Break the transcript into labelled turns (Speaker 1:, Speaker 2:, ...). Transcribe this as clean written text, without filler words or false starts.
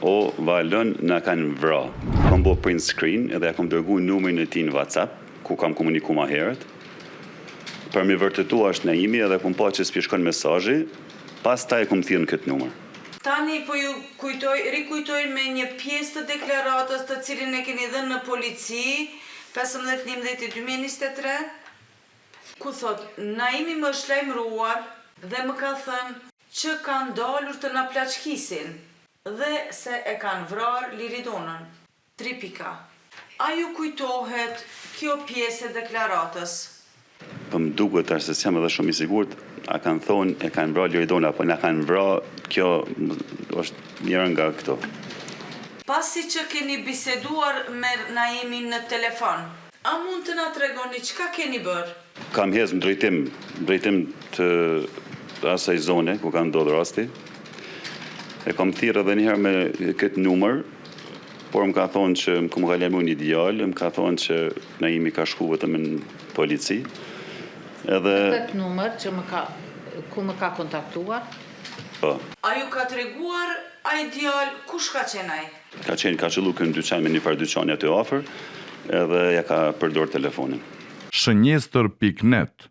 Speaker 1: o valën na kanë vra. Kam bo print screen edhe ja kam dërgu numrin e tij në WhatsApp, ku kam komuniku ma herët. Për me vërtetua është Naimi edhe kum pa që s'pi shkon mesazhi, pastaj kum thirrën këtë numër.
Speaker 2: Tani po ju rikujtoj me një pjesë të deklaratës të cilin e keni dhënë në polici 15/11/2023, ku thot Naimi më është lajmëruar dhe më ka thënë që kanë dalur të na plaçkisin dhe se e kanë vrarë Liridonën. 3 pika. A ju kujtohet kjo pjesë e deklaratës?
Speaker 1: Po më duket tash se jam edhe shumë i sigurt, a kanë thonë e kanë vrarë Liridona, apo na kanë vrarë, kjo është njëra nga këto.
Speaker 2: Pasi që keni biseduar me Naimin në telefon, a mund të na tregoni çka keni bërë?
Speaker 1: Kam hes në drejtim të asaj zone ku ka ndodhur rasti. E kam thirrë edhe një herë me këtë numër, por më ka thonë që më ka lajmëruar një djalë, më ka thonë që Naimi ka shku vetëm në polici. Edhe
Speaker 3: këtë numër që ku më ka kontaktuar?
Speaker 1: Po.
Speaker 2: A ju ka treguar ai djalë kush ka qenë ai?
Speaker 1: Ka qellu kënë dyqan me një farë dyqani aty afër, edhe ja ka përdor telefonin.
Speaker 4: Shënjestër.net